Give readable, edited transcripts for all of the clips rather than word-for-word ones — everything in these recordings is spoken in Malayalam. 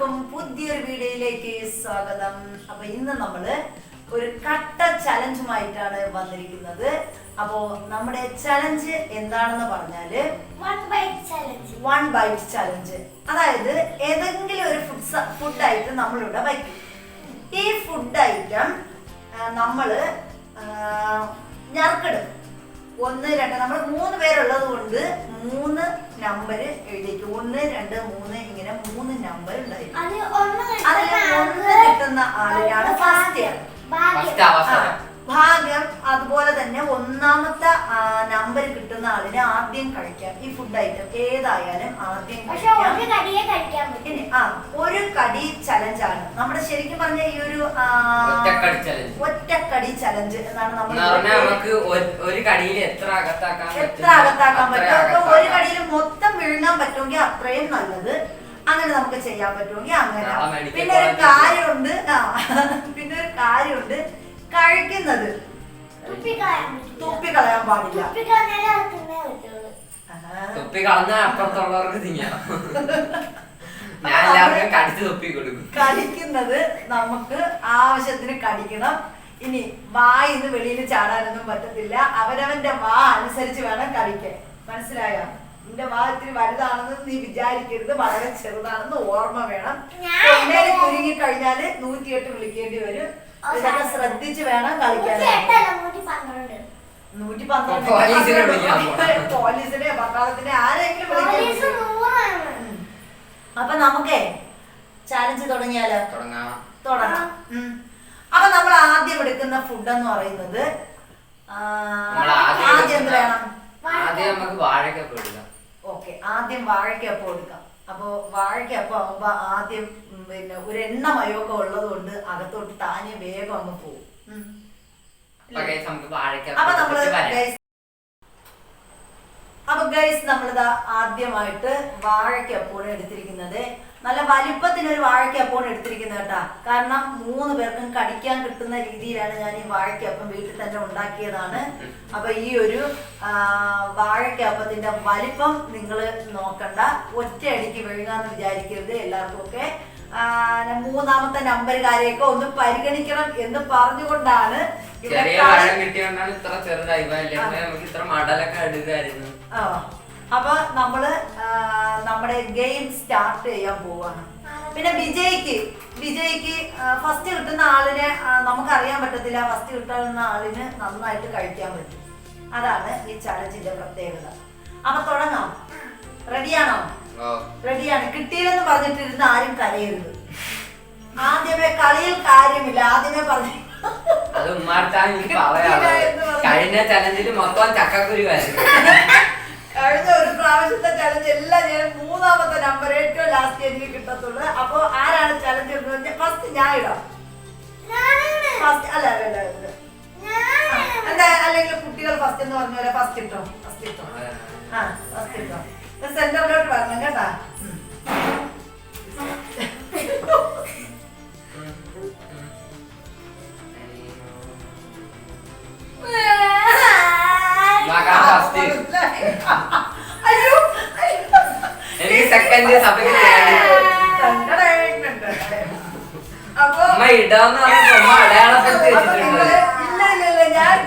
എല്ലാവർക്കും പുതിയൊരു വീഡിയോയിലേക്ക് സ്വാഗതം. അപ്പൊ ഇന്ന് നമ്മള് ഒരു കട്ട ചലഞ്ചുമായിട്ടാണ് വന്നിരിക്കുന്നത്. അപ്പോ നമ്മുടെ ചലഞ്ച് എന്താണെന്ന് പറഞ്ഞാല് വൺ ബൈറ്റ് ചലഞ്ച്. അതായത് ഏതെങ്കിലും ഒരു ഫുഡ് ഐറ്റം നമ്മളിവിടെ വയ്ക്കും. ഈ ഫുഡ് ഐറ്റം നമ്മള് ഞറക്കെടുക്കും. 1, 2 നമ്മൾ 3 പേരുള്ളത് കൊണ്ട് 3 നമ്പർ എഴുതിക്കും. 1, 2, 3 ഇങ്ങനെ 3 നമ്പർ ഉണ്ടായിരിക്കും. അതിൽ 1 കിട്ടുന്ന ആളിനാണ് ഫസ്റ്റ് ഭാഗ്യം. അതുപോലെ തന്നെ 1ാമത്തെ നമ്പർ കിട്ടുന്ന ആളിന് ആദ്യം കഴിക്കാം. ഈ ഫുഡ് ഐറ്റം ഏതായാലും ആദ്യം ഒരു കടി ചലഞ്ചാണ് നമ്മുടെ. ശരിക്കും പറഞ്ഞ ഈ ഒരു ഒറ്റക്കടി ചലഞ്ച് എന്നാണ് നമ്മൾ. ഒരു കടിയിൽ എത്ര അകത്താക്കാൻ പറ്റും. ഒരു കടിയിൽ മൊത്തം വിഴുങ്ങാൻ പറ്റുമെങ്കിൽ അത്രയും നല്ലത്. അങ്ങനെ നമുക്ക് ചെയ്യാൻ പറ്റുമെങ്കിൽ അങ്ങനെ. പിന്നെ ഒരു കാര്യമുണ്ട് കഴിക്കുന്നത് തുപ്പിക്കളയാൻ പാടില്ല. തുപ്പി കളഞ്ഞ അപ്പുറത്തുള്ളവർക്ക് തിന്നാം. ഞാൻ എല്ലാവർക്കും കടിച്ചു തുപ്പി കൊടുക്കും. കടിക്കുന്നത് നമുക്ക് ആവശ്യത്തിന് കടിക്കണം. ഇനി വായിന്ന് വെളിയിൽ ചാടാനൊന്നും പറ്റത്തില്ല. അവനവന്റെ വാ അനുസരിച്ച് വേണം കടിക്കാൻ. മനസ്സിലായോ? നിന്റെ വാ ഇത്തിരി വലുതാണെന്ന് നീ വിചാരിക്കരുത്. വളരെ ചെറുതാണെന്ന് ഓർമ്മ വേണം. എണ്ണയിൽ കുരുങ്ങി കഴിഞ്ഞാല് 108 വിളിക്കേണ്ടി വരും. ഇതൊക്കെ ശ്രദ്ധിച്ച് വേണം കളിക്കാൻ. 112 പോലീസിനെ പട്ടാളത്തിനെ ആരെങ്കിലും വിളിക്കും. അപ്പൊ നമുക്കേ ചാലഞ്ച് തുടങ്ങിയാലോ? തുടങ്ങാം. അപ്പൊ നമ്മൾ ആദ്യം എടുക്കുന്ന ഫുഡ് എന്ന് പറയുന്നത് ആദ്യം എന്ത് വേണം? ഓക്കെ, ആദ്യം വാഴക്കപ്പം എടുക്കാം. അപ്പൊ വാഴക്കപ്പം ആവുമ്പോ ആദ്യം പിന്നെ ഒരു എണ്ണമയമൊക്കെ ഉള്ളത് കൊണ്ട് അകത്തോട്ട് താനെ വേഗം അങ്ങ് പോകും. അപ്പൊ ഗൈസ് നമ്മളിതാ ആദ്യമായിട്ട് വാഴക്കപ്പമാണ് എടുത്തിരിക്കുന്നത്. നല്ല വലിപ്പത്തിനൊരു വാഴക്കപ്പമാണ് എടുത്തിരിക്കുന്നത് കേട്ടാ. കാരണം 3 പേർക്കും കടിക്കാൻ കിട്ടുന്ന രീതിയിലാണ് ഞാൻ ഈ വാഴക്കപ്പം വീട്ടിൽ തന്നെ ഉണ്ടാക്കിയതാണ്. അപ്പൊ ഈ ഒരു വാഴക്കപ്പത്തിന്റെ വലിപ്പം നിങ്ങൾ നോക്കണ്ട. ഒറ്റയടിക്ക് വിഴുങ്ങാന്ന് വിചാരിക്കരുത്. എല്ലാവർക്കും ഒക്കെ 3ാമത്തെ നമ്പറുകാരെയൊക്കെ ഒന്ന് പരിഗണിക്കണം എന്ന് പറഞ്ഞുകൊണ്ടാണ് അപ്പൊ നമ്മള് നമ്മുടെ ഗെയിം സ്റ്റാർട്ട് ചെയ്യാൻ പോവാണ്. പിന്നെ വിജയ്ക്ക് ഫസ്റ്റ് കിട്ടുന്ന ആളിനെ നമുക്കറിയാൻ പറ്റത്തില്ല. ഫസ്റ്റ് കിട്ടുന്ന ആളിന് നന്നായിട്ട് കഴിക്കാൻ പറ്റും. അതാണ് ഈ ചലഞ്ചിന്റെ പ്രത്യേകത. അപ്പൊ തുടങ്ങാം. റെഡിയാണോ? റെഡിയാണ്. കിട്ടിയില്ലെന്ന് പറഞ്ഞിട്ടിരുന്ന ആരും കരയരുത്. ആദ്യമേ കളിയിൽ കാര്യമില്ല. ആദ്യമേ പറഞ്ഞു കഴിഞ്ഞ ചലഞ്ചിൽ മൊത്തം ചക്കക്കുരുവായിരുന്നു. കഴിഞ്ഞ ഒരു പ്രാവശ്യത്തെ ചലഞ്ച് എല്ലാം ഞാൻ 3ാമത്തെ നമ്പർ ഏറ്റവും ലാസ്റ്റ് എനിക്ക് കിട്ടത്തുള്ളൂ. അപ്പൊ ആരാണ് ചലഞ്ച് എടുക്കുന്നത്? ഫസ്റ്റ് ഞാൻ ഇടാം. ഫസ്റ്റ് അല്ല എന്താ, അല്ലെങ്കിൽ കുട്ടികൾ ഫസ്റ്റ് എന്ന് പറഞ്ഞ പോലെ ഫസ്റ്റ് ഇട്ടോ. ഫസ്റ്റ് ഇട്ടോ. സെന്ററിലോട്ട് വരണം കേട്ടാ.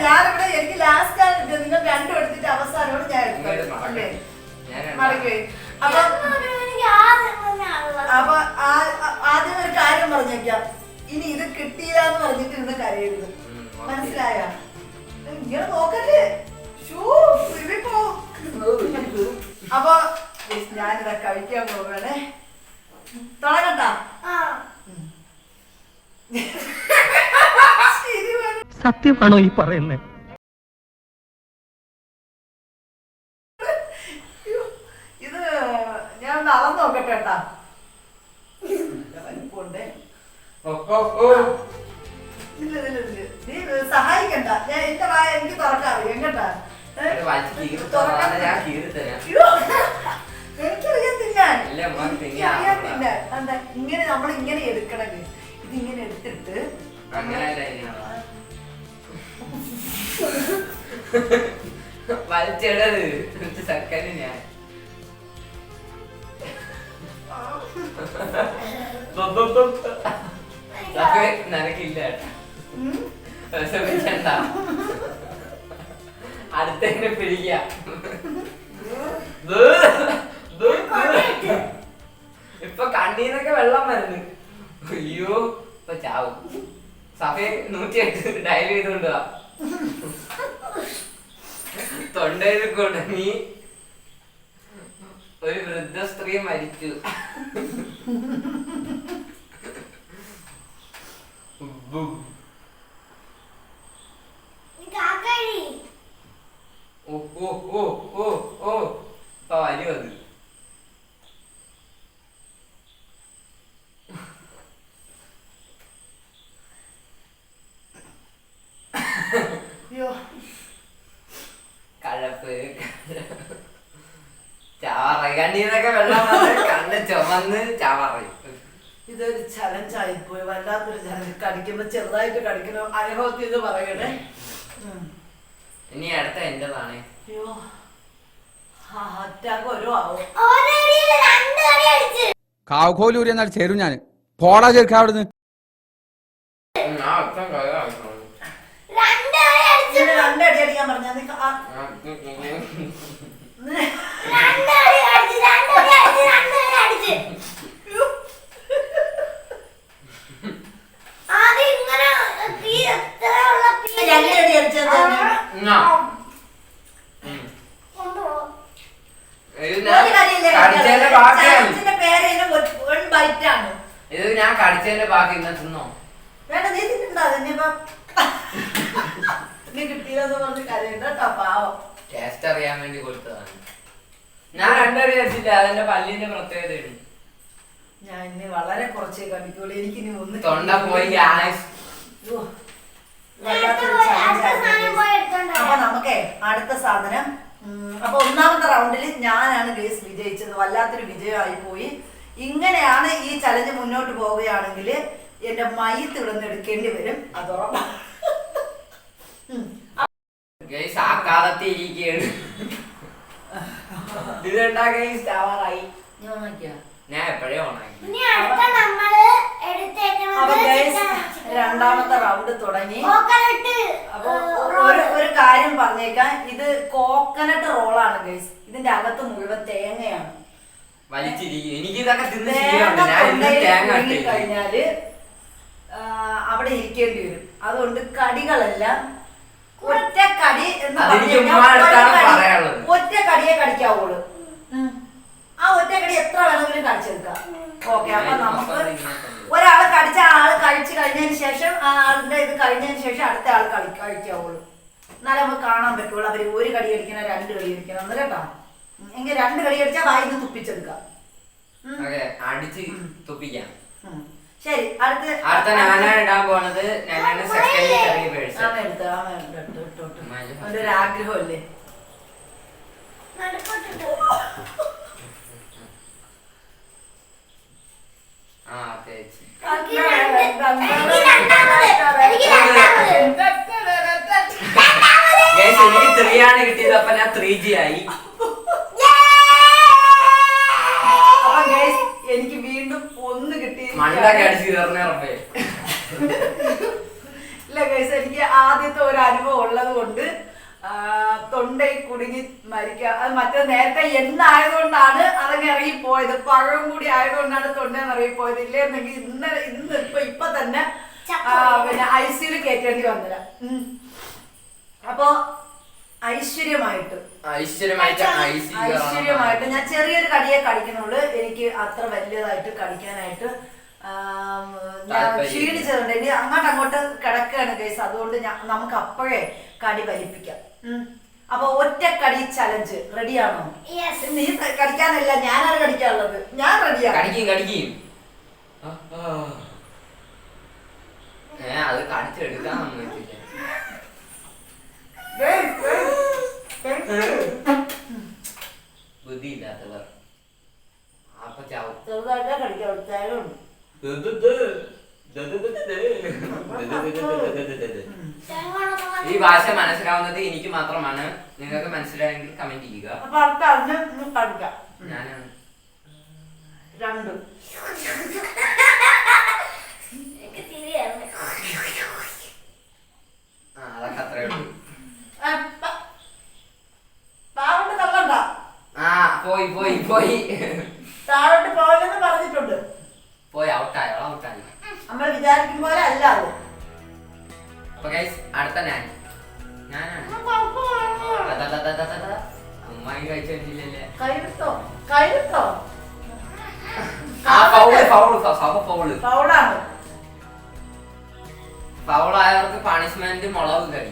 ഞാനിവിടെ എനിക്ക് ലാസ്റ്റ് ആണ് ഇട്ടത്. നിങ്ങൾ 2 എടുത്തിട്ട് അവസാനോട് ഞാൻ എടുത്തു. അപ്പൊ ആദ്യം ഒരു കാര്യം പറഞ്ഞേക്കാം. ഇനി ഇത് കിട്ടിയില്ല എന്ന് പറഞ്ഞിട്ട് ഇന്ന് കരയരുത്. മനസ്സിലായ? ഇങ്ങനെ നോക്കല്ലേ. അപ്പൊ ഞാനിതാ കഴിക്കാൻ പോവാണേ. തുടങ്ങട്ടാ. സത്യമാണോ ഈ പറയുന്നത്? ഇത് ഞാൻ അളന്ന് നോക്കട്ടെ കേട്ടാ. വലിപ്പുണ്ട്. നീ സഹായിക്കണ്ട. ഞാൻ എന്റെ വായ എനിക്ക് തുറക്കാറിയാം കേട്ടാ. എനിക്കറിയത്തില്ല. എന്താ ഇങ്ങനെ നമ്മൾ ഇങ്ങനെ എടുക്കണമെങ്കിൽ ഇതിങ്ങനെ എടുത്തിട്ട് വലിച്ചിടത് സെക്കൻഡ്. ഞാൻ നിനക്കില്ല വിഷമിക്കണ്ട. അടുത്തന്നെ പിടിക്ക. ഇപ്പൊ കണ്ണീന്നൊക്കെ വെള്ളം വരുന്നു. അയ്യോ ഇപ്പൊ ചാവും. സഭയെ 108 ഡയൽ ചെയ്തോണ്ട് വാ. തൊണ്ടയിൽ കുടുങ്ങി ഒരു വൃദ്ധ സ്ത്രീ മരിച്ചു. ഓ ഓ ഓ ഓ ഓ ഇപ്പൊ വരും അത്. കഴപ്പ് ചാവറ കണ്ണീന്നൊക്കെ വെള്ളം വന്ന് കണ്ണ് ചുമന്ന് ചാവറയും. ഇതൊരു ചലഞ്ചായി പോയി, വല്ലാത്തൊരു ചലഞ്ച്. കടിക്കുമ്പോ ചെറുതായിട്ട് കടിക്കണോ അനുഭവത്തിൽ ഇത് പറയണേ. ഇനി അടുത്ത എന്റേതാണ്. അയ്യോ അറ്റാക്ക് ഓരോ ആവും. കാവ്കോലൂരി എന്നാൽ ചേരും ഞാൻ പോടാ ചേർക്ക അവിടുന്ന്. രണ്ടടി അടിക്കാൻ പറഞ്ഞ രണ്ടടി അടിച്ചത് ബൈറ്റാണ് ഇത്. ഞാൻ കടിച്ചതിന്റെ ബാക്കി ഇന്ന് തിന്നോ? വേണ്ട, നീ തിന്നുണ്ടോ? അതന്നെ നീ കിട്ടിയെന്ന് പറഞ്ഞ് കരയുണ്ട കേട്ടോ, പാവം. ടേസ്റ്റ് അറിയാൻ വേണ്ടി കൊടുത്തതാണ്. ഞാൻ രണ്ടടി അടിച്ചില്ല, അതെന്റെ പല്ലിന്റെ പ്രത്യേകതയാണ്. ഞാൻ ഇനി വളരെ കുറച്ചേ കടിക്കുള്ളൂ. എനിക്കിനി ഒന്ന് തൊണ്ട പോയി. അപ്പൊ നമുക്കേ അടുത്ത സാധനം. അപ്പൊ ഒന്നാമത്തെ റൗണ്ടിൽ ഞാനാണ് ഗേസ് വിജയിച്ചത്. വല്ലാത്തൊരു വിജയമായി പോയി. ഇങ്ങനെയാണ് ഈ ചലഞ്ച് മുന്നോട്ട് പോവുകയാണെങ്കിൽ എന്റെ മയ്യത്ത് ഇവിടെ നിന്ന് എടുക്കേണ്ടി വരും. അതുറപ്പാണ്. ഞാൻ എപ്പോഴേ ഓണാക്കി. രണ്ടാമത്തെ റൗണ്ട് തുടങ്ങി. അപ്പൊ ഒരു കാര്യം പറഞ്ഞേക്കാം, ഇത് കോക്കനട്ട് റോളാണ് ഗൈസ്. ഇതിന്റെ അകത്ത് മുഴുവൻ തേങ്ങയാണ്. വലിച്ചിരിക്കും. എനിക്ക് ഇതൊക്കെ തിന്ന് കഴിഞ്ഞാല് അവിടെ ഇരിക്കേണ്ടി വരും. അതുകൊണ്ട് കടികളെല്ലാം ഒറ്റ കടി എന്ന് ഒറ്റ കടിയെ കടിക്കാവുള്ളൂ. ആ ഒറ്റ കടി എത്ര വേണമെങ്കിലും കടിച്ചെടുക്കാം. ഓക്കെ, അപ്പൊ നമുക്ക് ഒരാള് കടിച്ച ആള് കഴിച്ചു കഴിഞ്ഞതിന് ശേഷം ആ ആളിന്റെ ഇത് കഴിഞ്ഞതിന് ശേഷം അടുത്ത ആൾ കഴിക്കാവുള്ളൂ. എന്നാലേ നമുക്ക് കാണാൻ പറ്റുള്ളൂ അവര് ഒരു കടി അടിക്കണം, 2 കടി അടിക്കണം എന്ന് കേട്ടോ. എങ്കിൽ 2 കടി അടിച്ചാൽ വായിന്ന് തുപ്പിച്ചെടുക്കാം. അടിച്ച് തുപ്പിക്കാം. ശരി, അടുത്ത ഞാനാണ് ഇടാൻ പോണത്. ഒരു ആഗ്രഹമല്ലേ. എനിക്ക് 3 ആണ് കിട്ടിയത്. അപ്പൊ ഞാൻ 3G ആയി. എനിക്ക് വീണ്ടും 1 കിട്ടി. മണ്ടൊക്കെ അടിച്ച് തീർന്നേ. ഇല്ല ഗൈസ്, എനിക്ക് ആദ്യത്തെ ഒരു അനുഭവം ഉള്ളത് കൊണ്ട് തൊണ്ടയിൽ കുടുങ്ങി മരിക്കുക. അത് മറ്റേ നേരത്തെ എന്നായതുകൊണ്ടാണ് അതങ്ങ് ഇറങ്ങിപ്പോയത്. പഴം കൂടി ആയതുകൊണ്ടാണ് തൊണ്ടയിൽ ഇറങ്ങിപ്പോയത്. ഇല്ലെന്നെങ്കിൽ ഇപ്പൊ തന്നെ പിന്നെ ICU കയറ്റേണ്ടി വന്നില്ല. അപ്പൊ ഐശ്വര്യമായിട്ട് ഞാൻ ചെറിയൊരു കടിയെ കടിക്കണുള്ളൂ. എനിക്ക് അത്ര വലിയതായിട്ട് കടിക്കാനായിട്ട് ഞാൻ ക്ഷീണിച്ചതുകൊണ്ട് ഇനി അങ്ങോട്ട് കിടക്കുകയാണ് ഗൈസ്. അതുകൊണ്ട് നമുക്ക് അപ്പോഴേ കടി വലിപ്പിക്കാം. അപ്പൊ ഒറ്റ കടി ചലഞ്ച് റെഡിയാണോ? നീ കടിക്കാനല്ല, ഞാനാണ് കടിക്കാനുള്ളത്. ഞാൻ റെഡിയാണ്. അത് കടിച്ചെടുക്കാൻ പറ്റില്ല. ബുദ്ധിയില്ലാത്തവർ അപ്പൊ ചാവും. ചെറുതായിട്ടാ കടിക്കാം. ഈ ഭാഷ മനസ്സിലാവുന്നത് എനിക്ക് മാത്രമാണ്. നിങ്ങൾക്ക് മനസ്സിലായെങ്കിൽ കമന്റ് ചെയ്യുക. ഞാനാണ് 2 പോയി താഴോട്ട് പോകലെന്ന് പറഞ്ഞിട്ടുണ്ട്. പോയി ഔട്ടായി നമ്മൾ വിചാരിക്കും പോലെ അല്ല അത്. അപ്പൊ ഗൈസ് അടുത്ത ഞാനാണ് അമ്മായി കഴിച്ചു കഴിഞ്ഞില്ലല്ലേ. കൈവിട്ടോ ഫൗളാണ്. ഫൗളായവർക്ക് പണിഷ്മെന്റ് മുളക് കറി.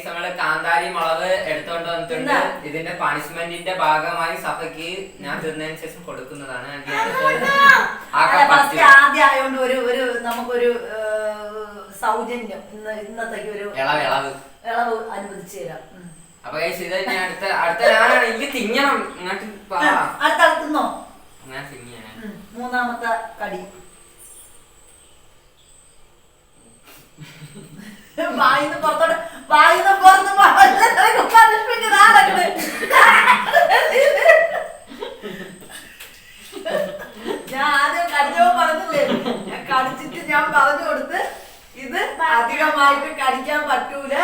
നമ്മള് കാന്താരി മുളക് എടുത്തോണ്ട് വന്നിട്ടുണ്ട്. ഇതിന്റെ പണിഷ്മെന്റിന്റെ ഭാഗമായി സഭയ്ക്ക് ഞാൻ തീർന്നതിന് ശേഷം കൊടുക്കുന്നതാണ്. ആദ്യം ആയതുകൊണ്ട് ഒരു നമുക്കൊരു സൗജന്യം ഇന്നത്തേക്ക് ഒരു ഇളവ് അനുവദിച്ചു തരാം. അപ്പൊ ഇത് അടുത്ത ഞാനാണ്. എനിക്ക് തിങ്ങണം. ഇങ്ങോട്ട് അടുത്ത തിന്നോ. ഞാൻ തിങ്ങിയാണ്. മൂന്നാമത്തെ കടി വായിന്ന് പുറത്തോട്ട് പുറത്ത് ഞാൻ ആദ്യം കടിച്ചോ പറഞ്ഞില്ലേ, ഞാൻ കടിച്ചിട്ട് ഞാൻ പറഞ്ഞു കൊടുത്ത് ഇത് അധികമായിട്ട് കടിക്കാൻ പറ്റൂല.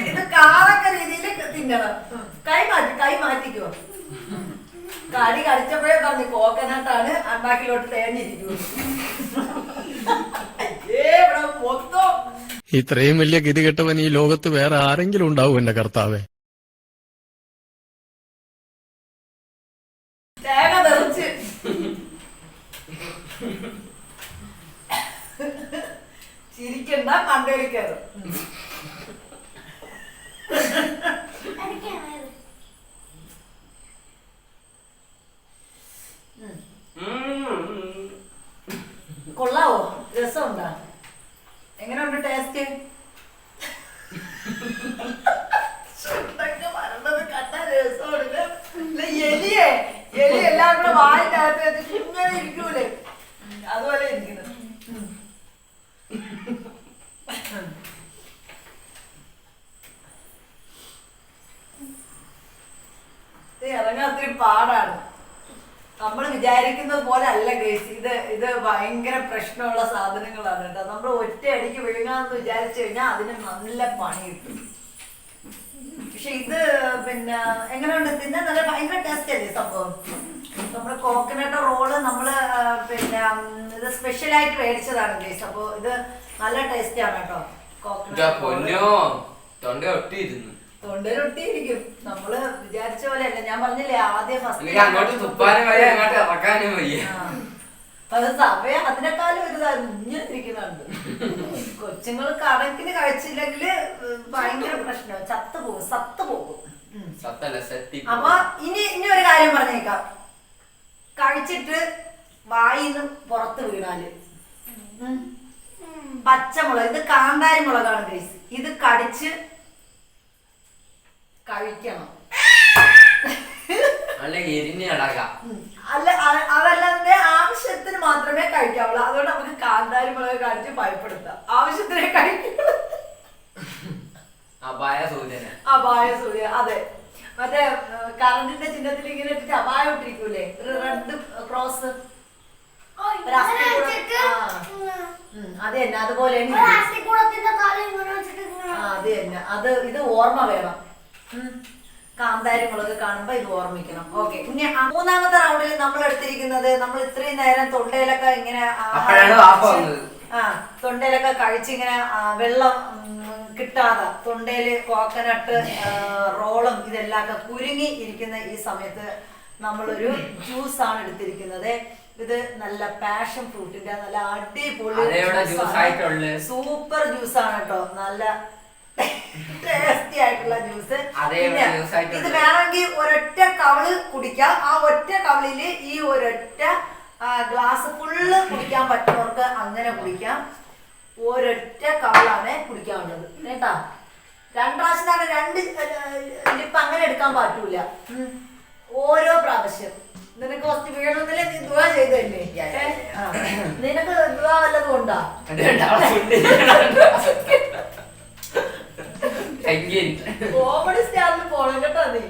ഇത് കാറൊക്കെ രീതിയിൽ തിന്നണം. കൈ മാറ്റിക്കോ. കടി കടിച്ചപ്പോഴേ പറഞ്ഞു കോക്കനട്ടാണ് അണ്ണാക്കിലോട്ട് തേഞ്ഞിരിക്കൂ. മൊത്തം ഇത്രയും വലിയ ഗതികെട്ടവൻ ഈ ലോകത്ത് വേറെ ആരെങ്കിലും ഉണ്ടാവും എന്റെ കർത്താവേ. തേങ്ങ തെറിച്ച് ചിരിക്കണ്ട, മണ്ടയിൽ കയറും. കൊള്ളാവോ? രസമുണ്ടാ? എങ്ങനെയുണ്ട് ടേസ്റ്റ്? എലി എല്ലാം കൂടെ വായിന്റെ അകത്ത് ഇങ്ങനെ ഇരിക്കൂലേ, അതുപോലെ ഇരിക്കുന്നത്. ഇറങ്ങാൻ ഒത്തിരി പാടാണ്. നമ്മൾ വിചാരിക്കുന്നത് പോലെ അല്ല ഗൈസ്. ഇത് ഭയങ്കര പ്രശ്നമുള്ള സാധനങ്ങളാണ് കേട്ടോ. നമ്മൾ ഒറ്റ അടിക്ക് വിഴുങ്ങാന്ന് വിചാരിച്ചു കഴിഞ്ഞാൽ അതിന് നല്ല പണി കിട്ടും. പക്ഷെ ഇത് പിന്നെ എങ്ങനെയുണ്ട് തിന്നാൻ? നല്ല ഭയങ്കര ടേസ്റ്റ് അല്ലേ സംഭവം. നമ്മുടെ കോക്കനട്ട് റോള് നമ്മള് പിന്നെ ഇത് സ്പെഷ്യലായിട്ട് മേടിച്ചതാണ് ഗൈസ്. അപ്പൊ ഇത് നല്ല ടേസ്റ്റ് ആണ് കേട്ടോ. തൊണ്ടയിലൊട്ടിയിരിക്കും. നമ്മള് വിചാരിച്ച പോലെ അല്ല. ഞാൻ പറഞ്ഞില്ലേ ആദ്യം അത് സമയ അതിനേക്കാളും ഒരു ഇരിക്കുന്നുണ്ട്. കൊച്ചുങ്ങൾ കണക്കിന് കഴിച്ചില്ലെങ്കിൽ ഭയങ്കര പ്രശ്നം. സത്ത് പോകും. അപ്പൊ ഇനി ഒരു കാര്യം പറഞ്ഞേക്കാം. കഴിച്ചിട്ട് വായിന്ന് പുറത്ത് വീണാല് പച്ചമുളക്, ഇത് കാന്താരി മുളകാണ് ഗൈസ്, ഇത് കടിച്ച് കഴിക്കണം. അല്ല, അതല്ലാതെ ആവശ്യത്തിന് മാത്രമേ കഴിക്കാവുള്ളൂ. അതുകൊണ്ട് നമുക്ക് കാന്താരി മുളക് കടിച്ച് ഭയപ്പെടുത്താം. ആവശ്യത്തിനെ കഴിക്കുള്ളൂ. അപായ സൂചന. അതെ, മറ്റേ കറണ്ടിന്റെ ചിഹ്നത്തിൽ ഇങ്ങനെ ഇട്ടിട്ട് അപായം ഇട്ടിരിക്കൂലേ, ഒരു റെഡ് ക്രോസ്. അത് തന്നെ, അതുപോലെ അത് തന്നെ. ഇത് ഓർമ്മ വേണം. കാന്താരി മുളക് കാണുമ്പോ ഇത് ഓർമ്മിക്കണം. ഓക്കെ, ഇനി മൂന്നാമത്തെ റൗണ്ടിൽ നമ്മൾ എടുത്തിരിക്കുന്നത്, നമ്മൾ ഇത്രയും നേരം തൊണ്ടയിലൊക്കെ ഇങ്ങനെ തൊണ്ടയിലൊക്കെ കഴിച്ചിങ്ങനെ വെള്ളം കിട്ടാതെ തൊണ്ടയില് കോക്കനട്ട് റോളും ഇതെല്ലാം ഒക്കെ കുരുങ്ങി ഇരിക്കുന്ന ഈ സമയത്ത് നമ്മളൊരു ജ്യൂസാണ് എടുത്തിരിക്കുന്നത്. ഇത് നല്ല പാഷൻ ഫ്രൂട്ടിന്റെ നല്ല അടിപൊളി സൂപ്പർ ജ്യൂസാണ് കേട്ടോ. നല്ല ടേസ്റ്റി ആയിട്ടുള്ള ജ്യൂസ്. ഇത് വേണമെങ്കിൽ ഒരൊറ്റ കവിള് കുടിക്കാം. ആ ഒറ്റ കവിളില് ഈ ഒരൊറ്റ ഗ്ലാസ് ഫുള്ള് കുടിക്കാൻ പറ്റുന്നവർക്ക് അങ്ങനെ കുടിക്കാം. ഒരൊറ്റ കവിളാണ് കുടിക്കാനുള്ളത് കേട്ടാ. രണ്ടാവശ്യത്താണ്, 2 ലിപ്പ് അങ്ങനെ എടുക്കാൻ പറ്റൂല. ഓരോ പ്രാവശ്യം. നിനക്ക് കുറച്ച് വീഴണമെന്നില്ലേ, നീ ദുആ ചെയ്തല്ലേ? നിനക്ക് ദുആ വല്ലതും ഉണ്ടാ? കോമഡി സ്റ്റാറിൽ പോണം കേട്ടോ നീ.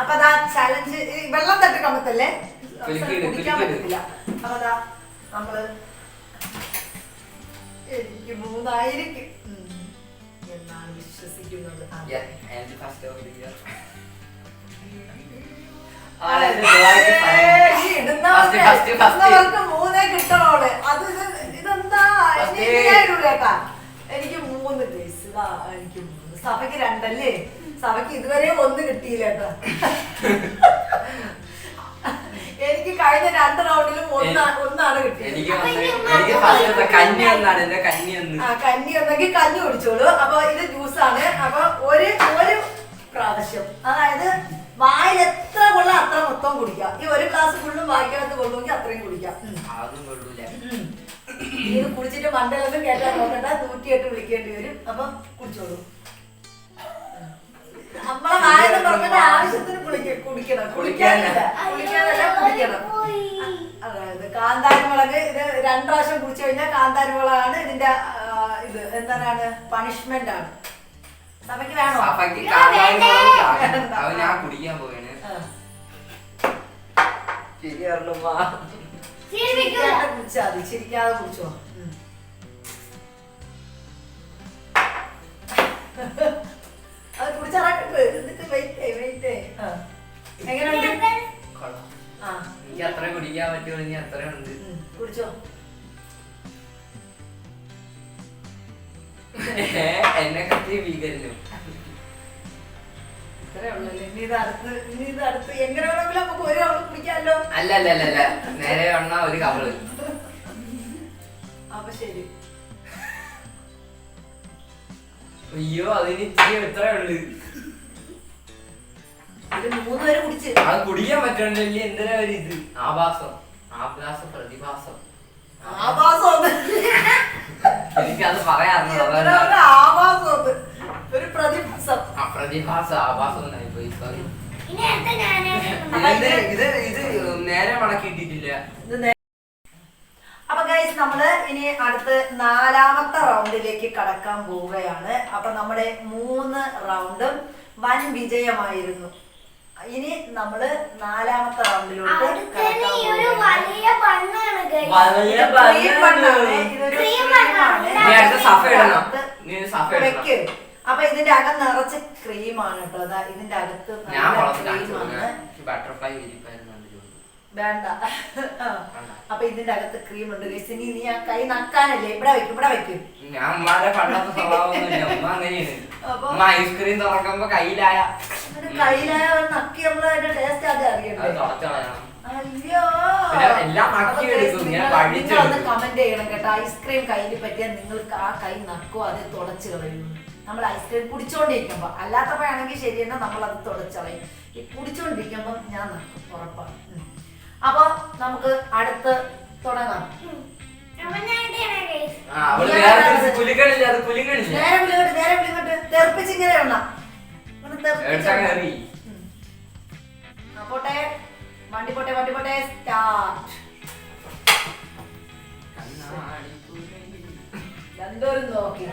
അപ്പൊ അതാ ചലഞ്ച്. വെള്ളം തട്ടി കമ്മത്തല്ലേ, കുടിക്കാൻ പറ്റത്തില്ല. അപ്പൊ അതാ നമ്മള് എനിക്ക് 3 ആയിരിക്കും എന്നാണ് വിശ്വസിക്കുന്നത്. ഇടുന്നവർക്ക് 3 കിട്ടണോള്. അത് ഇതെന്താ കേട്ടാ. എനിക്ക് 3 കേസ്. എനിക്ക് 3. സഭയ്ക്ക് 2 അല്ലേ? സഭയ്ക്ക് ഇതുവരെ 1 കിട്ടിയില്ല കേട്ടാ. എനിക്ക് കഴിഞ്ഞ 2 റൗണ്ടിലും ഒന്നാണ് കിട്ടിയത്. കഞ്ഞി ഉണ്ടെങ്കിൽ കഞ്ഞി കുടിച്ചോളൂ. അപ്പൊ ഇത് ജ്യൂസാണ്. അപ്പൊ ഒരു പ്രാവശ്യം, അതായത് വായിൽ എത്ര കൊള്ളാം അത്ര മൊത്തം കുടിക്കാം. ഈ 1 ഗ്ലാസ് ഫുള്ളും വായിക്കകത്ത് കൊള്ളുമെങ്കിൽ അത്രയും കുടിക്കാം. ഇത് കുടിച്ചിട്ട് മണ്ടലൊന്നും കേട്ടാൽ നോക്കണ്ട, 108 വിളിക്കേണ്ടി വരും. അപ്പൊ കുടിച്ചോളൂ. നമ്മളെ വായെന്ന് പറഞ്ഞിട്ട് ആവശ്യത്തിന് കുടിക്കണം. കുടിക്കാനല്ല കുടിക്കണം. അതായത് കാന്താരിമുളക് ഇത് 2 പ്രാവശ്യം കുടിച്ചു കഴിഞ്ഞാൽ കാന്താരിമുളകാണ് ഇതിന്റെ ഇത് എന്താണ് പണിഷ്മെന്റ് ആണ്. സഭയ്ക്ക് വേണോ? ഞാൻ കുടിക്കാൻ പോവാണ്. കുടിച്ചാ മതി, ചിരിക്കാതെ കുടിച്ചോ. അത് കുടിച്ചിറക്കട്ട്. എന്നിട്ട് വെയിറ്റ് എങ്ങനെയുണ്ട്? എനിക്ക് അത്ര കുടിക്കാൻ പറ്റുമോ? ഇനി അത്ര ഉണ്ട്. കുടിച്ചോ. എന്നെ കത്തി വീകല്ലോ. ഇത്രേ ഉള്ളല്ലേ. ഇനി ഇത് അടുത്ത് എങ്ങനെ വേണമെങ്കിലും നമുക്ക് 1 റൗണ്ട് കുടിക്കാമല്ലോ. അല്ല നേരെ വണ്ണ 1 കവള്. അപ്പൊ ശരി. അയ്യോ അതിന് ഇത്രേ ഉള്ളു. ഇത് 3 പേര് കുടിച്ച് അത് കുടിക്കാൻ പറ്റണ്ടല്ലേ. എന്തിനാ ഒരു ഇത് ആഭാസം, പ്രതിഭാസം. എനിക്കത് പറയാറുണ്ട്. പ്രതിഭാസം ആഭാസം പോയി. ഇത് നേരെ മടക്കിയിട്ടില്ല. അപ്പൊ ഗൈസ് നമ്മള് ഇനി അടുത്ത് 4ാമത്തെ റൗണ്ടിലേക്ക് കടക്കാൻ പോവുകയാണ്. അപ്പൊ നമ്മുടെ 3 റൗണ്ടും വൻ വിജയമായിരുന്നു. ഇനി നമ്മള് 4ാമത്തെ റൗണ്ടിലോട്ട് അപ്പൊ ഇതിന്റെ അകം നിറച്ച് ക്രീമാണ് കേട്ടോ. അതാ ഇതിന്റെ അകത്ത് ക്രീമാണ്. ബട്ടർഫ്ലൈ വേണ്ട. അപ്പൊ ഇതിന്റെ അകത്ത് ക്രീം ഉണ്ട്. ഇനി നീ ആ കൈ നക്കാനല്ലേ? ഇവിടെ വെക്കും. ഞാൻ ഉമ്മാടെ പണ്ടത്തെ സ്വഭാവമൊന്നുമില്ല. ഉമ്മ അങ്ങനെയാണ്. ഐസ്ക്രീം തുറക്കുമ്പോ കയ്യിലായ നക്കി നമ്മള് അതിന്റെ ടേസ്റ്റ് അത് അറിയണ്ടേ? അയ്യോ, കമന്റ് ചെയ്യണം കേട്ടോ. ഐസ്ക്രീം കയ്യിൽ പറ്റിയാൽ നിങ്ങൾക്ക് ആ കൈ നക്കോ അത് തുടച്ചു കളയും. നമ്മൾ ഐസ്ക്രീം കുടിച്ചോണ്ടിരിക്കുമ്പോ, അല്ലാത്തപ്പോഴാണെങ്കിൽ ശരി തന്നെ നമ്മൾ അത് തുടച്ചളയും. ഈ കുടിച്ചോണ്ടിരിക്കുമ്പോ ഞാൻ നക്കും, ഉറപ്പാണ്. അപ്പൊ നമുക്ക് അടുത്ത് തുടങ്ങാം. നേരെ തെറിപ്പിച്ചിങ്ങനെ എണ്ണ പോട്ടെ. വണ്ടി പോട്ടെ. സ്റ്റാർട്ട്. രണ്ടോരും നോക്കി.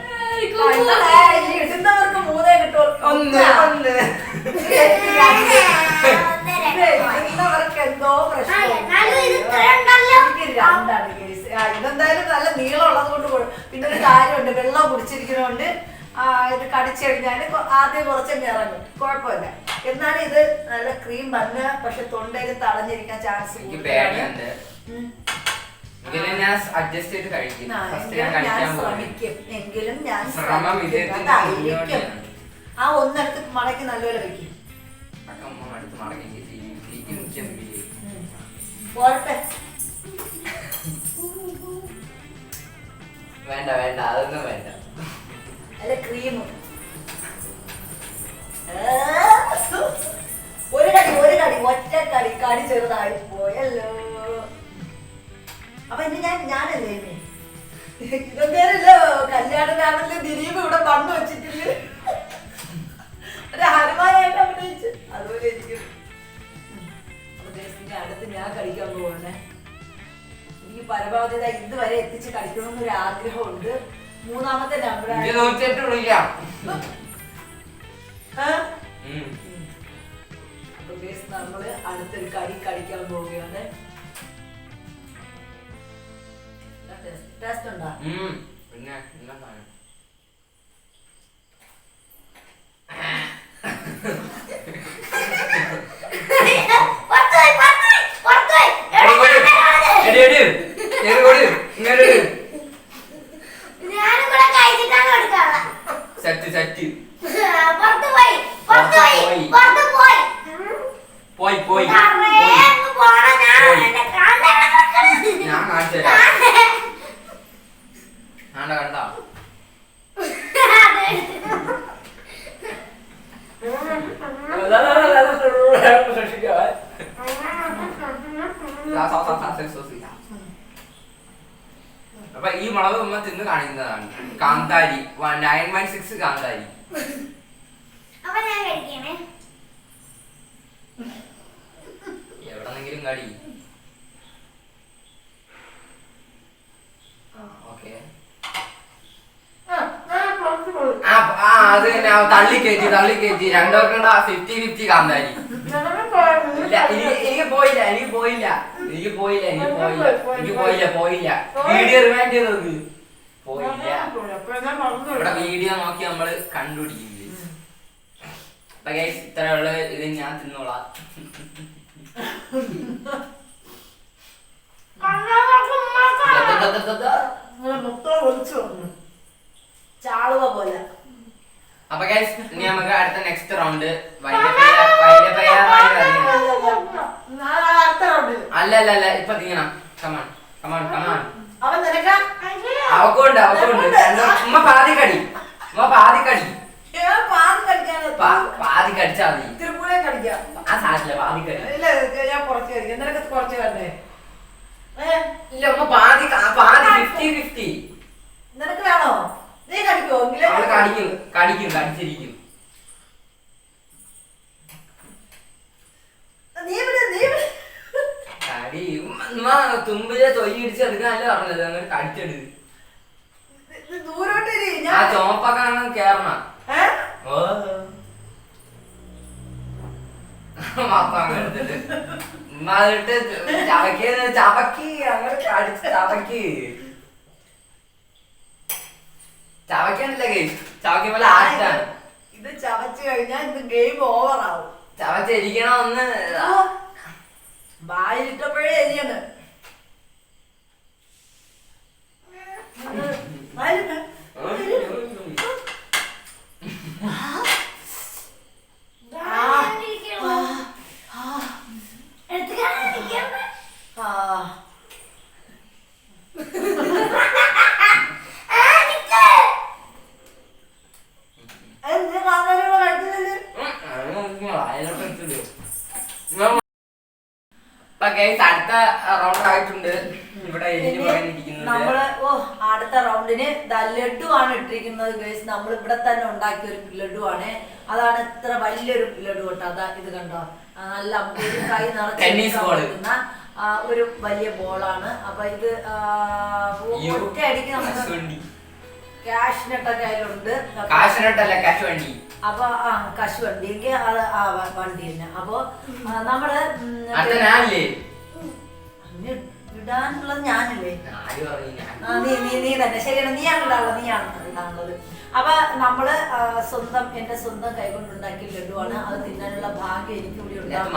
ഇടുന്നവർക്ക് 3 കിട്ടുള്ളൂ. ഇടുന്നവർക്ക് എന്തോ പ്രശ്നം. ഇതെന്തായാലും നല്ല നീളം ഉള്ളത് കൊണ്ട്. പിന്നെ ഒരു കാര്യമുണ്ട്, വെള്ളം കുടിച്ചിരിക്കുന്നതുകൊണ്ട് ഇത് കടിച്ചു കഴിഞ്ഞാല് ആദ്യം കുറച്ചങ്ങ് ഇറങ്ങും, കുഴപ്പമില്ല. എന്നാലും ഇത് നല്ല ക്രീം വന്ന് പക്ഷെ തൊണ്ടയിൽ തടഞ്ഞിരിക്കാൻ ചാൻസ് എങ്കിലും ഞാൻ ആ ഒന്നെടുത്ത് മടക്കി നല്ലപോലെ വെക്കും. വേണ്ട അതൊന്നും വേണ്ട. അല്ല ക്രീം ഒരു കടി ഒറ്റ കടി ചെറുതായി പോയല്ലോ. അപ്പൊ ഇനി ഞാനല്ലേ ഇതെന്തേരല്ലോ കല്യാണത്തിനാണല്ലോ ദിലീപ് ഇവിടെ മണ്ണ് വെച്ചിട്ടില്ല. ഒരു ഹനുമാനായിട്ട് അഭിനയിച്ച് അതുപോലെ ഇരിക്കും. അപ്പൊ അടുത്ത് ഞാൻ കഴിക്കാൻ പോകണേ. എനിക്ക് പരമാവധി ഇതുവരെ എത്തിച്ച് കഴിക്കണമെന്നൊരു ആഗ്രഹമുണ്ട്. 3ാമത്തെ നമ്പർ ഗൈസ് നമ്മള് അടുത്തൊരു കടി കടിക്കാൻ പോവുകയാണ്. ടേസ്റ്റ് ഉണ്ടോ? പിന്നെ എന്നാ സാധനം സെറ്റ് സെറ്റ് പോയി പോയി ഞാൻ കാണിച്ചു തരാം. ആണ്ട കണ്ട അപ്പൊ ഈ മുളക് ഉമ്മ തിന്ന് കാണിക്കുന്നതാണ്. കാന്താരി 916 കാന്താരി. എവിടെന്നെങ്കിലും കടി. അത് തള്ളി കയറ്റി രണ്ടോക്കണ്ട 50-50 കാന്താരി. ഇല്ല എനിക്ക് പോയില്ല വീഡിയോ റിമൈൻഡ് ചെയ്ത് നോക്ക്. പോയില്ല. ഇവിടെ വീഡിയോ നോക്കി നമ്മള് കണ്ടുപിടിക്കും. ഇത്രയുള്ള ഇത് ഞാൻ തിന്നോളാം. ചാളുവ പോലെ. അപ്പൊ ഗൈസ് ഇനി നമുക്ക് അടുത്ത നെക്സ്റ്റ് റൗണ്ട് അല്ല ഇപ്പൊ തീരണം. കമാൺ അവക്കുണ്ട് ഉമ്മ പാതി കടി പാതി കടിച്ചാ മതി. ആ സാധനല്ല പാതി കടി. ഇല്ല ഉമ്മ പാതി 50-50. നിനക്ക് വേണോ? നീ കടിക്കോ? കടിച്ചിരിക്കും. കടി തുമ്പിലെ തൊലി ഇടിച്ച് എടുക്കാനല്ലേ പറഞ്ഞത്. അങ്ങനെ കടിച്ചെടുത്ത് ആ ചോപ്പൊക്കെ കേറണം. എടുത്തിട്ട് ചവക്കി അങ്ങനെ കടിച്ച് ചവക്കല്ലേ ഗെയിം. ചവക്കി പോലെ ആറ്റാണ് ഇത്. ചവച്ച് കഴിഞ്ഞാൽ ഇത് ഗെയിം ഓവർ ആവും. ചവച്ചിരിക്കണം. ഒന്ന് വായിലിട്ടപ്പോഴേ എരിയാണ്. അടുത്ത റൗണ്ട് ആയിട്ടുണ്ട്. ഇവിടെ നമ്മള് അടുത്ത റൗണ്ടിന് ലഡു ആണ് ഇട്ടിരിക്കുന്നത് ഗൈസ്. നമ്മൾ ഇവിടെ തന്നെ ഉണ്ടാക്കിയ ഒരു ലഡു ആണ്. അതാണ് ഇത്ര വലിയൊരു ലഡു കേട്ടോ. അതാ ഇത് കണ്ടോ, നല്ല ഒരു കൈ നിറച്ചിരിക്കുന്ന ഒരു വലിയ ബോളാണ്. അപ്പൊ ഇത് ഒറ്റ അടിക്ക് നമുക്ക് കാഷ്നട്ടൊക്കെ അതിലുണ്ട്. അപ്പൊ കശുവണ്ടി അത് വണ്ടി തന്നെ. അപ്പൊ നമ്മള് ഇടാനുള്ളത് ഞാനല്ലേ? നീ തന്നെ. ശരിയാണ്, നീയാണ് ഇടാനുള്ളത്. അപ്പൊ നമ്മള് എന്റെ സ്വന്തം കൈകൊണ്ടുണ്ടാക്കിയ ലഡുവാണ്. അത് തിന്നാനുള്ള ഭാഗ്യം എനിക്ക് കൂടി ഉണ്ടാവും.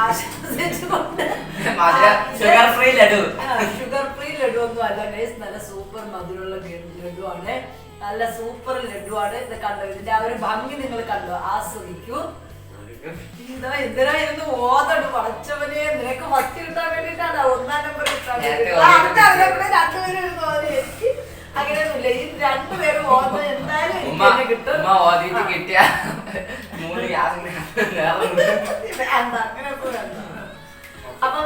ആശംസിച്ചുകൊണ്ട് ഷുഗർ ഫ്രീ ലഡു ഒന്നും അല്ല ഗൈസ്. നല്ല സൂപ്പർ മധുരമുള്ള ലഡുവാണ്. നല്ല സൂപ്പർ ലഡുവാണ്. ഇത് കണ്ടോ, ഇതിന്റെ ആ ഒരു ഭംഗി നിങ്ങൾ കണ്ടോ, ആസ്വദിക്കൂ. എന്തിനായിരുന്നു ഓതട് പഠിച്ചവനെ? നിനക്ക് ഫസ്റ്റ് കിട്ടാൻ വേണ്ടിട്ടാണ് 1ാം നമ്പർ കിട്ടാൻ രണ്ടുപേരും തോന്നി. എനിക്ക് അങ്ങനെയൊന്നുമില്ല. ഈ രണ്ടുപേരും ഓത എന്തായാലും കിട്ടും. അങ്ങനെയൊക്കെ വേണ്ട. അപ്പൊ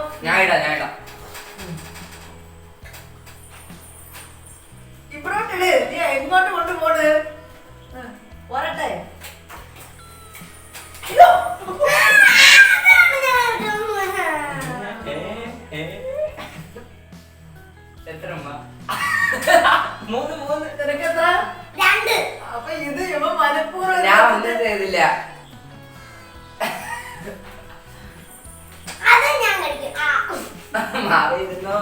ഇവിടോട്ടിട്. നീ എങ്ങോട്ട് കൊണ്ടുപോണ്? പോരട്ടെ. എത്ര നിനക്കെത്ര? 2. അപ്പൊ ഇത് ഇവ മനഃപൂർവ്വം ഞാൻ ഒന്നും ചെയ്തില്ല. മാറിയിരുന്നു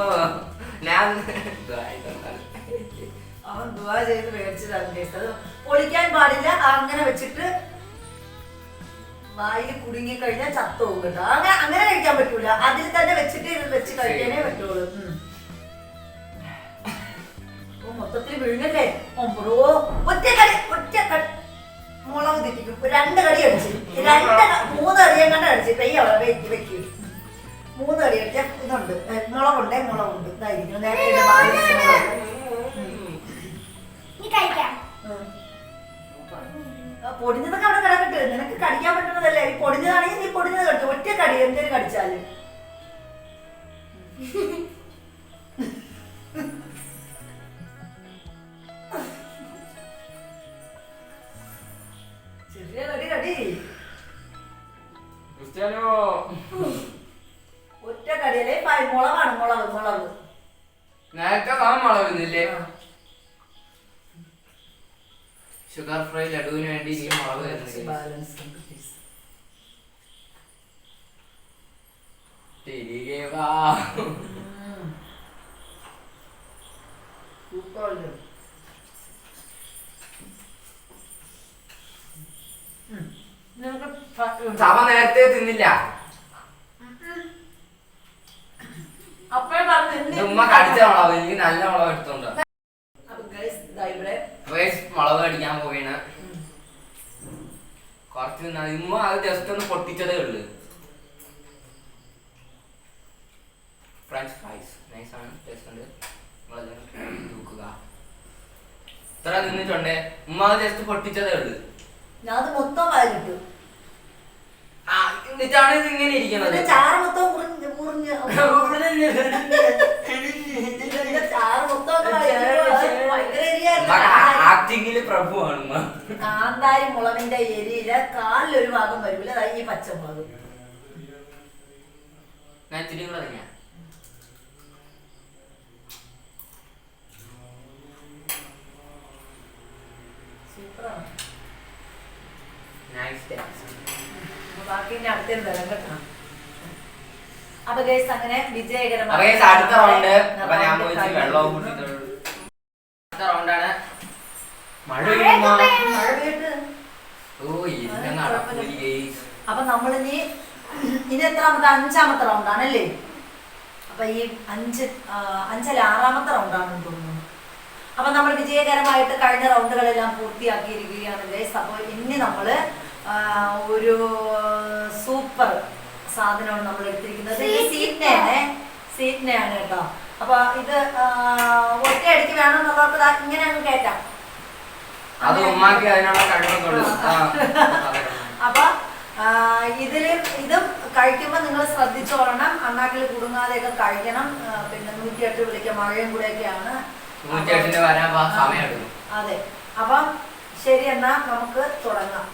ഞാൻ അവൻ ദുആ ചെയ്ത് മേടിച്ചതാണ് കേസ്. അത് പൊളിക്കാൻ പാടില്ല, അങ്ങനെ വെച്ചിട്ട് വായിൽ കുടുങ്ങി കഴിഞ്ഞാൽ ചത്തുപോകും കേട്ടോ. അങ്ങനെ കഴിക്കാൻ പറ്റൂല, അതിൽ തന്നെ വെച്ചിട്ട് ഇത് വെച്ച് കഴിക്കാനേ പറ്റുള്ളൂ. മൊത്തത്തിൽ വിഴുങ്ങല്ലേ. ഒമ്പറോ ഒറ്റ കടി മുളക് തെറ്റിക്കും. 2 കടി അടിച്ച് 3 കടിയും കണ്ട അടിച്ച് പെയ്യവളെ വെക്കും. 3 കടി അടിച്ച ഇതുണ്ട്, മുളകുണ്ട് ഇതായിരിക്കും നേരത്തെ പൊടിഞ്ഞതൊക്കെ അവിടെ കിടക്കട്ടെ. നിനക്ക് കടിക്കാൻ പറ്റുന്നതല്ലേ. ഈ പൊടിഞ്ഞതാണെങ്കിൽ നീ പൊടിഞ്ഞത് കടിച്ചു. ഒറ്റ കടി എന്തൊരു കടിച്ചാല് ചെറിയ കടി ഒറ്റ കടിയല്ലേ. മുളകാണ്, മുളക് നേരത്തെ മുളകുന്നില്ലേ? ഷുഗർ ഫ്രൈ ലഡുവിന് വേണ്ടി ഈ മുളക് തിരികെ വാ. സഭ നേരത്തെ തിന്നില്ല. ഉമ്മ കടിച്ച മുളക്, എനിക്ക് നല്ല മുളക് എടുത്തോണ്ട് മുളക് കടിക്കാൻ പോവുകയാണ്. കുറച്ച് ഉമ്മ അത് ജസ്റ്റ് ഒന്ന് പൊട്ടിച്ചതേ ഉള്ളു. ഫ്രഞ്ച് ഫ്രൈസ് നൈസാണ്, ടേസ്റ്റ് ഉണ്ട്. നോക്കുക ഇത്ര നിന്നിട്ടുണ്ടേ. ഉമ്മ അത് ജസ്റ്റ് പൊട്ടിച്ചതേ ഉള്ളു. ഞാൻ അത് മൊത്തം വായിലിട്ടു. എന്നിട്ടാണ് ഇത് ഇങ്ങനെ ഇരിക്കുന്നത്. ചാറ് മൊത്തം ആക്ടിങ്ങില് പ്രഭുവാണ്. കാന്താരി മുളകിന്റെ എരിയില് 1/4 ഭാഗം വരൂല. അതായത് ഈ പച്ചമുളക് ഞാൻ ഇത്തിരി കൂടെ തന്നെയാ. സൂപ്പറാണ്. Nice taste. ബാക്കി അടുത്ത തരാം കേട്ടോ. അപ്പൊ ഗൈസ് അങ്ങനെ വിജയകരമായി അടുത്ത റൗണ്ട്. അപ്പൊ ഞാൻ പോയി വെള്ളവും കൂട്ടിട്ടുള്ളൂ. അടുത്ത റൗണ്ടാണ് മഴ പെയ്യുന്നത്. ഓ ഇത് നടക്കൂല ഗൈസ്. അപ്പൊ നമ്മളിനി എത്രാമത്തെ 5ാമത്തെ റൗണ്ടാണല്ലേ. അപ്പൊ ഈ 5 6ാമത്തെ റൗണ്ടാണെന്ന് തോന്നുന്നു. അപ്പൊ നമ്മൾ വിജയകരമായിട്ട് കഴിഞ്ഞ റൗണ്ടുകളെല്ലാം പൂർത്തിയാക്കിയിരിക്കുകയാണ് ഗൈസ്. അപ്പോൾ ഇനി നമ്മള് ഒരു സൂപ്പർ സാധനമാണ് നമ്മൾ എടുത്തിരിക്കുന്നത്. സീറ്റിനെയാണ് കേട്ടോ. അപ്പൊ ഇത് ഒറ്റയടിക്ക് വേണമെന്നുള്ളവർക്ക് ഇങ്ങനെ അങ്ങ് കയറ്റാം. അപ്പൊ ഇതും കഴിക്കുമ്പോ നിങ്ങൾ ശ്രദ്ധിച്ചോളണം, അണ്ണാക്കിൽ കുടുങ്ങാതെയൊക്കെ കഴിക്കണം. പിന്നെ 108 വിളിക്കുക, മഴയും കൂടെയൊക്കെയാണ്. അതെ. അപ്പം ശരി, എന്നാ നമുക്ക് തുടങ്ങാം.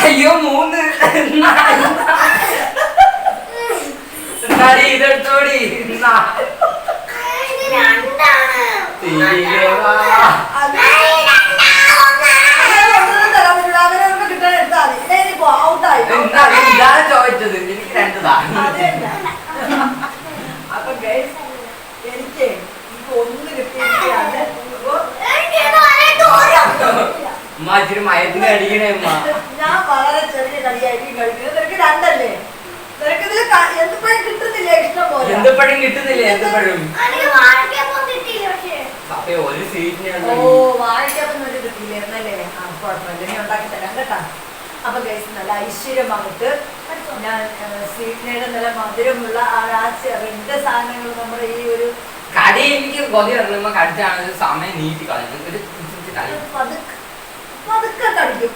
അയ്യോ 3 ഇതെടുത്തോടി. ഇതാണ് ചോദിച്ചത്, എനിക്ക് 2 താ. അപ്പൊ എനിക്ക് ഒന്ന് കിട്ടിയാണ്. ഇച്ചിരി മയത്തിന് അടിക്കണേ ഉമ്മ. ഞാൻ വളരെ ചെറിയ കടിയായിരിക്കും കഴിക്കുന്നത്. നിനക്ക് 2 അല്ലേ? നിനക്ക് ഇതിൽ എന്തുപഴം കിട്ടുന്നില്ല? ഇഷ്ടം പോലെ എന്തുപഴം കിട്ടുന്നില്ല. എന്തുപഴം ഒരു സീറ്റിനെ. ഓ, വാഴയ്ക്കപ്പം ഒരു കിട്ടിയില്ലായിരുന്നല്ലേ? കുഴപ്പമില്ല, ഞാൻ ഉണ്ടാക്കി തരാം കേട്ടാ. അപ്പൊ ഗൈസ് നല്ല ഐശ്വര്യമായിട്ട് ഞാൻ സ്വീറ്റിനയുടെ നല്ല മധുരമുള്ള റെഡ് സാധനങ്ങൾ നമ്മുടെ ഈ ഒരു കടി എനിക്ക് കൊതി പറഞ്ഞ കടിച്ചാണ് സമയം നീട്ടി കളഞ്ഞത്. പതുക്കെ കടിക്കും.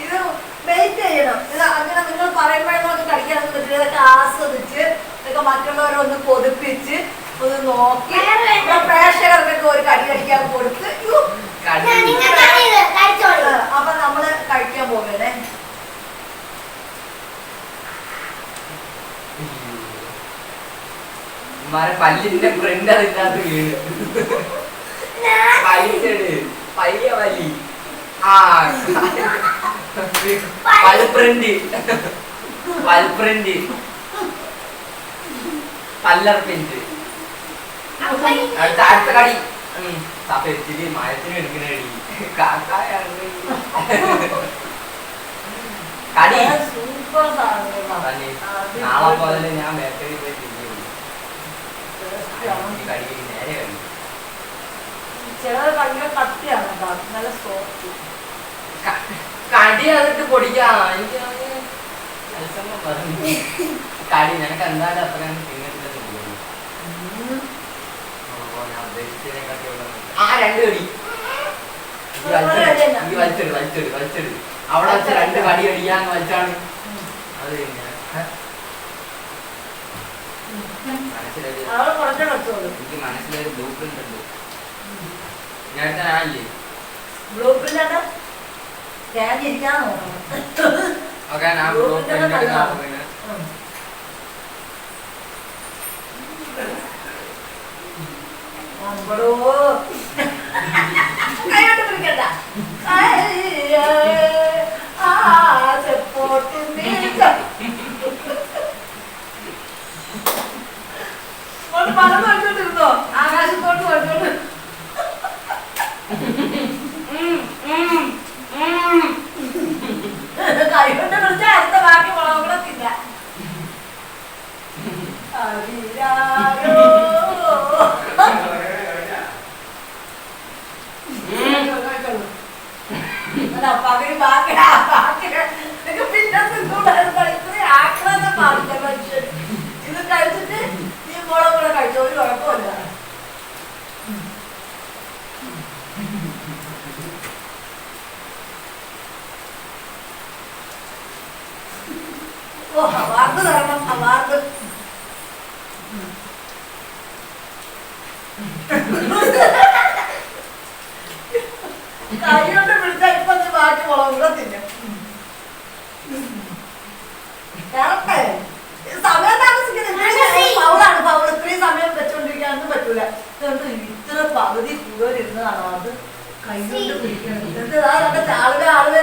ഇത് വെയിറ്റ് ചെയ്യണം. ഇത് അങ്ങനെ നിങ്ങൾ പറയുമ്പോഴൊക്കെ കടിക്കാനൊന്നും പറ്റില്ല. ഇതൊക്കെ ആസ്വദിച്ച് ഇതൊക്കെ മറ്റുള്ളവരൊന്ന് കൊതിപ്പിച്ച് ഒന്ന് നോക്കി പ്രേക്ഷകർക്കൊക്കെ ഒരു കടി കടിക്കാൻ കൊടുത്ത് അപ്പൊ നമ്മള് കഴിക്കാൻ പോകണേ. പല്ലിന്റെ പ്രിന്റ് അതിനകത്ത് വീണ് വലിച്ചെട് പയ്യ വലി ആ പൽപ്രിന്റ് പല്ലർപ്പിന്റ് അടുത്ത കടി സഫേത്തില് മഴത്തിന് എടുക്കണ കാക്കായാണ് കടി സൂപ്പർ സാധനങ്ങളാണ്. നാളെ പോലെ ഞാൻ ബേക്കറി പോയി കടി നേരെ കടി ചിലത് ഭയങ്കര കട്ടിയാണ് കേട്ടോ, നല്ല സോഫ്റ്റ്. കടി അതിട്ട് പൊടിക്കാം. എനിക്ക് പറഞ്ഞു കടി നിനക്ക് എന്തായാലും അത്രയാണ് തിന്നിട്ടില്ലെന്ന് തോന്നുന്നു. ഞാൻ ഉദ്ദേശിച്ചതിനെക്കാട്ടി ആ 2 കടി വലിച്ചെടു അവിടെ വെച്ച 2 കടി അടിക്കാൻ വലിച്ചാണ്. അത് എനിക്ക് മനസ്സിലൊരു ബ്ലൂ പ്രിന്റ് ഉണ്ട്. ഞാൻ ഞാനില്ലേ ബ്ലൂ പ്രിന്റ് സ്കാൻ ഇരിക്കാൻ നോക്കണം. ഓക്കെ ഞാൻ ബ്ലൂ പ്രിന്റ് എടുക്കാൻ പോയി. കൈകൊണ്ട് പിടിക്കണ്ട. പലതും വെച്ചോണ്ടിരുന്നോ ആകാശത്തോട്ട് വെച്ചോണ്ട് കൈകൊണ്ട് പിടിച്ച അടുത്ത ബാക്കി മുളകും കൂടെ തിന്ന. പകല് ബാക്കി പിന്നെ ഇത്രയും ആക്രാന്ത പാടില്ല മനുഷ്യൻ. ഇത് കഴിച്ചിട്ട് ഈ മുളകും കൂടെ കഴിച്ചോ, ഒരു കുഴപ്പമില്ല. ഓ അവാർഡ് തരണം, അവാർഡ്. കൈകൊണ്ട് പിടിച്ചാൽ ഇപ്പൊ ബാക്കി മുളകും കൂടെ തിന്നും. കറക്റ്റ് സമയം താമസിക്കുന്നത് പൗളാണ്. പൗള് ഇത്രയും സമയം വെച്ചോണ്ടിരിക്കാനൊന്നും പറ്റൂല. ഇത്ര പകുതി കൂടുതൽ ഇരുന്നതാണോ അത് കൈകൊണ്ട് പിടിക്കണം. ആളുകൾ ആളുകൾ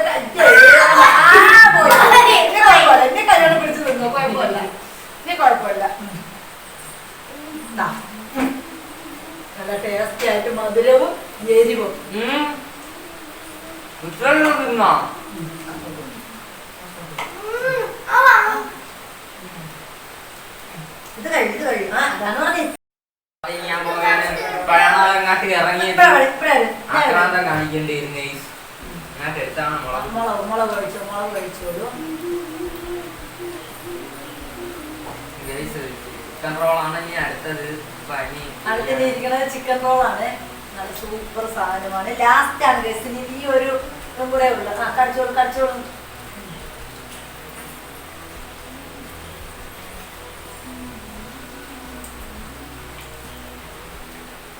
എന്നെ കൈകൊണ്ട് പിടിച്ചു നിന്നോ, കുഴപ്പമില്ല, ഇനി കുഴപ്പമില്ല. നല്ല ടേസ്റ്റി ആയിട്ട് മധുരവും എരിവും. ഇത് കഴിയും. അതാണ് പറഞ്ഞത്. മുളക് കഴിച്ചോളൂ. ചിക്കൻ റോളാണ് ഇനി അടുത്തത്. അടുത്തിരിക്കുന്നത് ചിക്കൻ റോളാണ്. നല്ല സൂപ്പർ സാധനമാണ്. ലാസ്റ്റ് ആണ് ഗസ്റ്റിന് ഈ ഒരു ഇതും കൂടെ ഉള്ളത്. കടിച്ചോളൂ.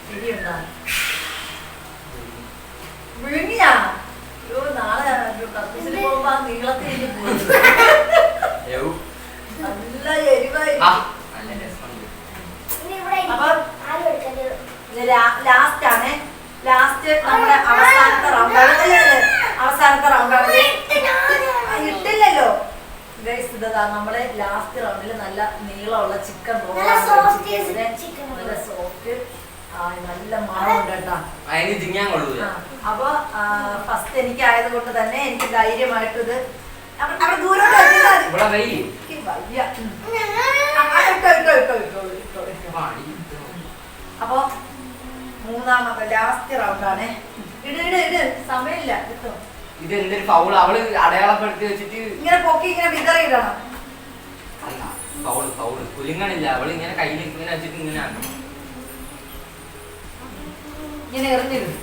ശരിയുണ്ടോ? വിഴുങ്ങിയാ? അയ്യോ നാളെ കക്കൂസിന് പോകുമ്പോ ആ നീളത്തിൽ പോകും. നല്ല എരിവായി. അപ്പൊ ലാസ്റ്റ് ആണ്. ലാസ്റ്റ് നമ്മുടെ അവസാനത്തെ റൗണ്ടാണ്. ഇട്ടില്ലല്ലോ ഗൈസ്. ഇതാ നമ്മള് ലാസ്റ്റ് റൗണ്ടില് നല്ല നീളമുള്ള ചിക്കൻ റോളാണ്. നല്ല സോഫ്റ്റ്, നല്ല മണമുണ്ട് കേട്ടോ. അപ്പൊ ഫസ്റ്റ് എനിക്ക് ആയതുകൊണ്ട് തന്നെ എനിക്ക് ധൈര്യമായിട്ട് ഇത് അവിടെ ദൂരോട്ട് അപ്പൊ മൂന്നാമത്തെ ലാസ്റ്റ് റൗണ്ടാണ്. ഇട് സമയമില്ല കിട്ടും. ഇത് എന്തൊരു ഫൗൾ അവള് അടയാളപ്പെടുത്തി വെച്ചിട്ട് ഇങ്ങനെ പൊക്കി ഇങ്ങനെ വിതറിയിടണം. ഫൗള് കുലുങ്ങണില്ല. അവള് ഇങ്ങനെ കയ്യിൽ ഇങ്ങനെ വെച്ചിട്ട് ഇങ്ങനെ ആക്കണം. ഇങ്ങനെ എറിഞ്ഞിടും.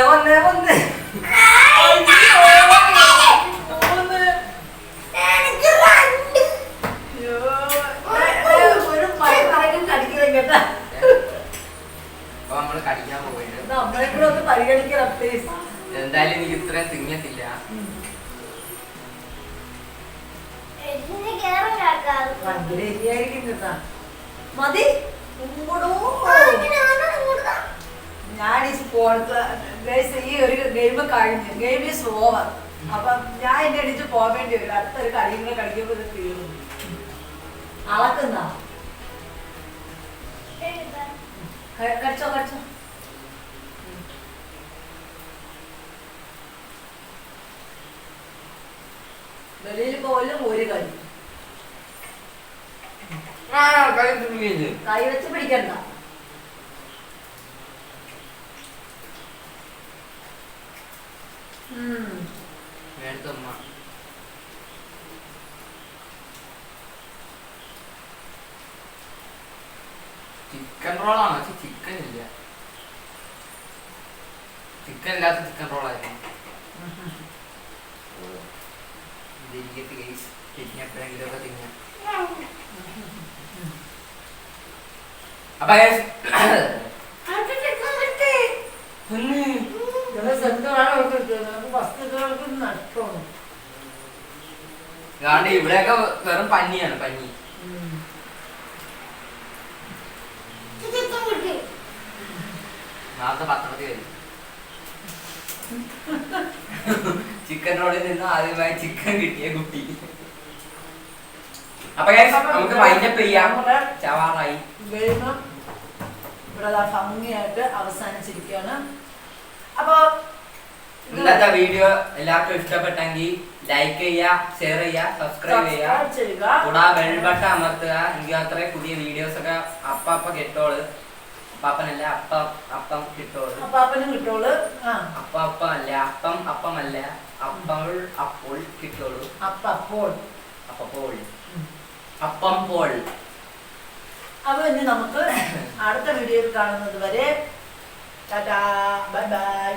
ഒന്ന് ഒരു മഴക്കും കടിക്കണം കേട്ടാ. നമ്മള് കടിക്കാൻ പോയത് നമ്മളെ കൂടെ ഒന്ന് പരിഗണിക്കണം പ്ലീസ്. എന്തായാലും എനിക്ക് ഇത്രയും തിങ്ങത്തില്ല. ഭയങ്കര എരിയായിരിക്കും കേട്ടാ. മതി ഇങ്ങോട്ടോ. ഞാൻ ഈ ഈ ഒരു ഗെയിം കഴിഞ്ഞു. Game is over. അപ്പൊ ഞാൻ എന്നെ അടിച്ച് പോകാൻ വേണ്ടി വരും. അടുത്തൊരു കളിയും കൂടെ കളിക്കുമ്പോ ഇത് തീർന്നു. അളക്കുന്ന കടിച്ചോ കടിച്ചോ. വെളിയിൽ പോലും ഒരു കളി കൈ വെച്ച് പിടിക്കണ്ട. ചിക്കൻ റോളാണോ? ചിക്കൻ ഇല്ല. ചിക്കൻ ഇല്ലാത്ത ചിക്കൻ റോളായിരുന്നു. എപ്പോഴെങ്കിലും ഒക്കെ തിന്നാം. അപ്പൊ ഇവിടെയൊക്കെ വെറും പന്നിയാണ്. പന്നി നാളത്തെ പത്രത്തിൽ വരും. ചിക്കൻ റോളിൽ നിന്ന് ആദ്യമായി ചിക്കൻ കിട്ടിയ കുട്ടി. അപ്പൊ നമുക്ക് വൈൻഡപ്പ് ചെയ്യാം. ചവാറായി ഇവിടെ ഭംഗിയായിട്ട് അവസാനിച്ചിരിക്കുകയാണ്. അപ്പൊ ഇന്നത്തെ വീഡിയോ എല്ലാവർക്കും ഇഷ്ടപ്പെട്ടെങ്കിൽ ലൈക്ക് ചെയ്യുക, ഷെയർ ചെയ്യുക, സബ്സ്ക്രൈബ് ചെയ്യുക, കൂടാതെ ബെൽ ബട്ടൺ അമർത്തുക. എനിക്ക് അത്ര പുതിയ വീഡിയോസ് ഒക്കെ അപ്പ കിട്ടോളൂ. അപ്പാപ്പനല്ല അപ്പം കിട്ടോളൂ. അപ്പാപ്പനും കിട്ടോളൂ. അപ്പല്ല അപ്പമല്ല അപ്പോൾ കിട്ടോളൂ. അപ്പോൾ അപ്പൊ ഇനി നമുക്ക് അടുത്ത വീഡിയോയിൽ കാണുന്നത് വരെ ടാറ്റാ, ബൈ ബൈ.